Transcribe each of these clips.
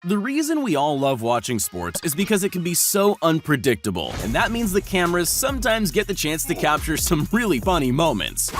The reason we all love watching sports is because it can be so unpredictable, and that means the cameras sometimes get the chance to capture some really funny moments.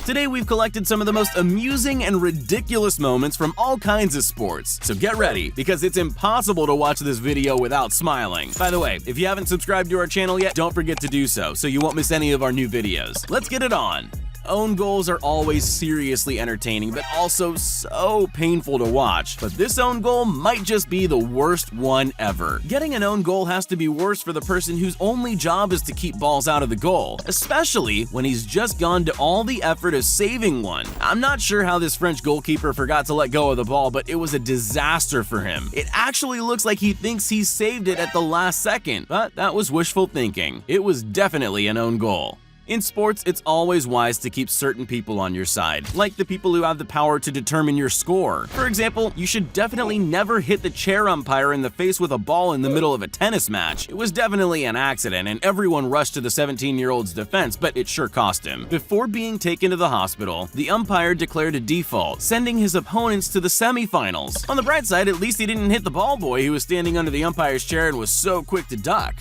Today we've collected some of the most amusing and ridiculous moments from all kinds of sports, so get ready, because it's impossible to watch this video without smiling. By the way, if you haven't subscribed to our channel yet, don't forget to do so you won't miss any of our new videos. Let's get it on! Own goals are always seriously entertaining, but also so painful to watch. But this own goal might just be the worst one ever. Getting an own goal has to be worse for the person whose only job is to keep balls out of the goal, especially when he's just gone to all the effort of saving one. I'm not sure how this French goalkeeper forgot to let go of the ball, but it was a disaster for him. It actually looks like he thinks he saved it at the last second, but that was wishful thinking. It was definitely an own goal. In sports, it's always wise to keep certain people on your side, like the people who have the power to determine your score. For example, you should definitely never hit the chair umpire in the face with a ball in the middle of a tennis match. It was definitely an accident, and everyone rushed to the 17-year-old's defense, but it sure cost him. Before being taken to the hospital, the umpire declared a default, sending his opponents to the semifinals. On the bright side, at least he didn't hit the ball boy who was standing under the umpire's chair and was so quick to duck.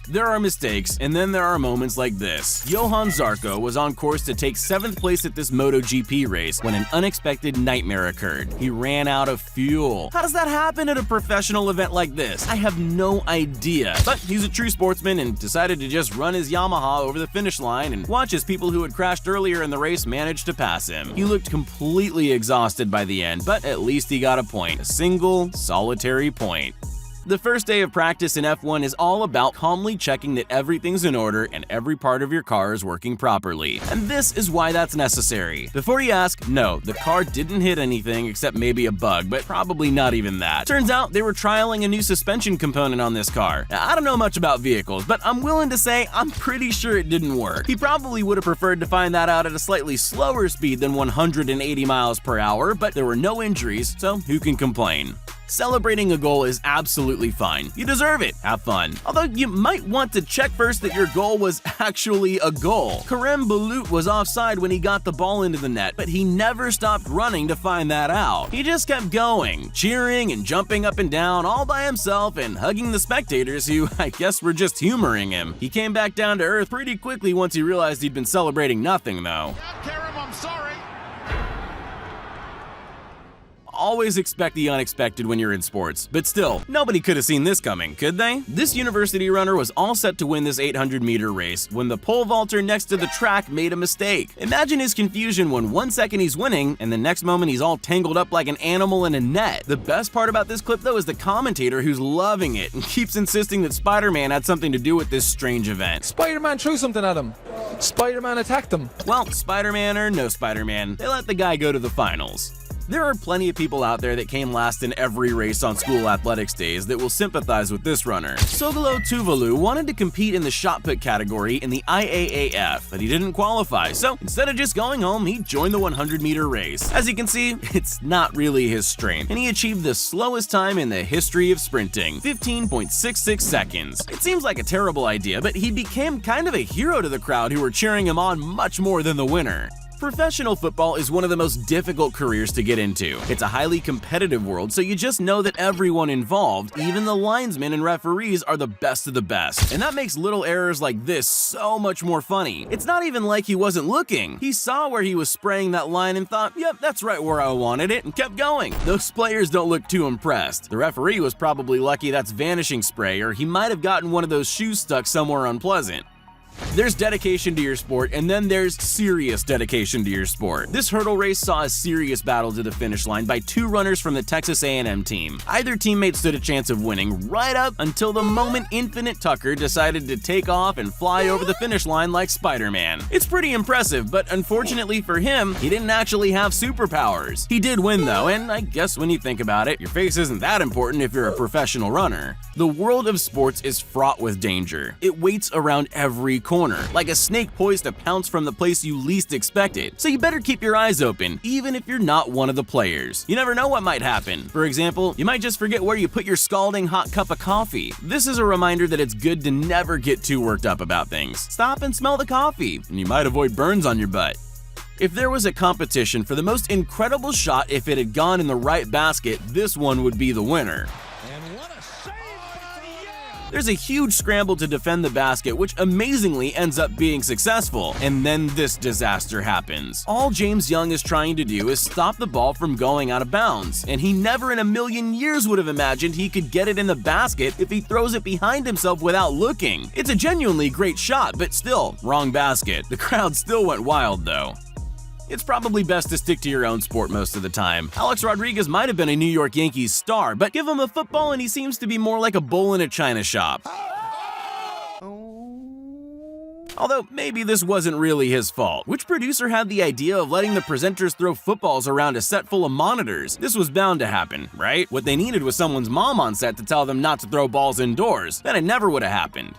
There are mistakes, and then there are moments like this. Johann Zarco was on course to take 7th place at this MotoGP race when an unexpected nightmare occurred. He ran out of fuel. How does that happen at a professional event like this? I have no idea. But he's a true sportsman and decided to just run his Yamaha over the finish line and watch as people who had crashed earlier in the race managed to pass him. He looked completely exhausted by the end, but at least he got a point. A single, solitary point. The first day of practice in F1 is all about calmly checking that everything's in order and every part of your car is working properly. And this is why that's necessary. Before you ask, no, the car didn't hit anything except maybe a bug, but probably not even that. Turns out they were trialing a new suspension component on this car. Now, I don't know much about vehicles, but I'm willing to say I'm pretty sure it didn't work. He probably would have preferred to find that out at a slightly slower speed than 180 miles per hour, but there were no injuries, so who can complain? Celebrating a goal is absolutely fine. You deserve it. Have fun. Although you might want to check first that your goal was actually a goal. Karem Boulout was offside when he got the ball into the net, but he never stopped running to find that out. He just kept going, cheering and jumping up and down all by himself and hugging the spectators who, I guess, were just humoring him. He came back down to earth pretty quickly once he realized he'd been celebrating nothing, though. Karem, I'm sorry. Always expect the unexpected when you're in sports, but still, nobody could have seen this coming, could they? This university runner was all set to win this 800-meter race when the pole vaulter next to the track made a mistake. Imagine his confusion when 1 second he's winning and the next moment he's all tangled up like an animal in a net. The best part about this clip though is the commentator who's loving it and keeps insisting that Spider-Man had something to do with this strange event. Spider-Man threw something at him. Spider-Man attacked him. Well, Spider-Man or no Spider-Man, they let the guy go to the finals. There are plenty of people out there that came last in every race on school athletics days that will sympathize with this runner. Sogolo Tuvalu wanted to compete in the shot put category in the IAAF, but he didn't qualify, so instead of just going home, he joined the 100-meter race. As you can see, it's not really his strength, and he achieved the slowest time in the history of sprinting, 15.66 seconds. It seems like a terrible idea, but he became kind of a hero to the crowd who were cheering him on much more than the winner. Professional football is one of the most difficult careers to get into. It's a highly competitive world, so you just know that everyone involved, even the linesmen and referees, are the best of the best. And that makes little errors like this so much more funny. It's not even like he wasn't looking. He saw where he was spraying that line and thought, yep, that's right where I wanted it, and kept going. Those players don't look too impressed. The referee was probably lucky that's Vanishing Sprayer. He might have gotten one of those shoes stuck somewhere unpleasant. There's dedication to your sport, and then there's serious dedication to your sport. This hurdle race saw a serious battle to the finish line by 2 runners from the Texas A&M team. Either teammate stood a chance of winning right up until the moment Infinite Tucker decided to take off and fly over the finish line like Spider-Man. It's pretty impressive, but unfortunately for him, he didn't actually have superpowers. He did win though, and I guess when you think about it, your face isn't that important if you're a professional runner. The world of sports is fraught with danger. It waits around every corner, like a snake poised to pounce from the place you least expect it. So you better keep your eyes open, even if you're not one of the players. You never know what might happen. For example, you might just forget where you put your scalding hot cup of coffee. This is a reminder that it's good to never get too worked up about things. Stop and smell the coffee, and you might avoid burns on your butt. If there was a competition for the most incredible shot if it had gone in the right basket, this one would be the winner. There's a huge scramble to defend the basket, which amazingly ends up being successful, and then this disaster happens. All James Young is trying to do is stop the ball from going out of bounds, and he never in a million years would have imagined he could get it in the basket if he throws it behind himself without looking. It's a genuinely great shot, but still, wrong basket. The crowd still went wild though. It's probably best to stick to your own sport most of the time. Alex Rodriguez might have been a New York Yankees star, but give him a football and he seems to be more like a bull in a china shop. Although maybe this wasn't really his fault. Which producer had the idea of letting the presenters throw footballs around a set full of monitors? This was bound to happen, right? What they needed was someone's mom on set to tell them not to throw balls indoors. Then it never would have happened.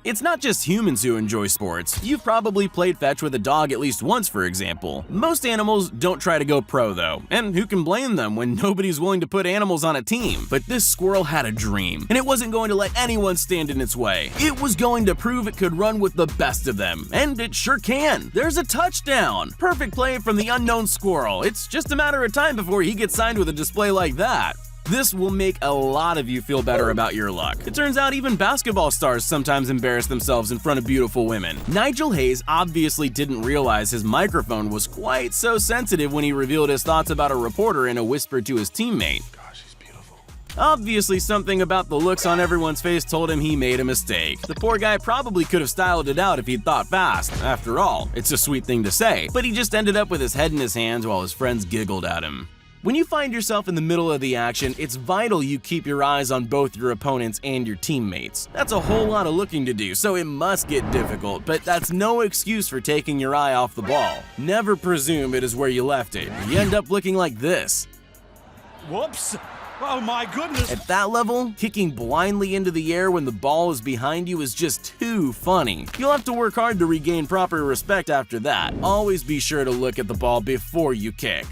It's not just humans who enjoy sports. You've probably played fetch with a dog at least once, for example. Most animals don't try to go pro though, and who can blame them when nobody's willing to put animals on a team? But this squirrel had a dream, and it wasn't going to let anyone stand in its way. It was going to prove it could run with the best of them, and it sure can. There's a touchdown! Perfect play from the Unknown Squirrel. It's just a matter of time before he gets signed with a display like that. This will make a lot of you feel better about your luck. It turns out even basketball stars sometimes embarrass themselves in front of beautiful women. Nigel Hayes obviously didn't realize his microphone was quite so sensitive when he revealed his thoughts about a reporter in a whisper to his teammate. Gosh, she's beautiful. Obviously, something about the looks on everyone's face told him he made a mistake. The poor guy probably could have styled it out if he'd thought fast. After all, it's a sweet thing to say, but he just ended up with his head in his hands while his friends giggled at him. When you find yourself in the middle of the action, it's vital you keep your eyes on both your opponents and your teammates. That's a whole lot of looking to do, so it must get difficult, but that's no excuse for taking your eye off the ball. Never presume it is where you left it. You end up looking like this. Whoops! Oh my goodness! At that level, kicking blindly into the air when the ball is behind you is just too funny. You'll have to work hard to regain proper respect after that. Always be sure to look at the ball before you kick.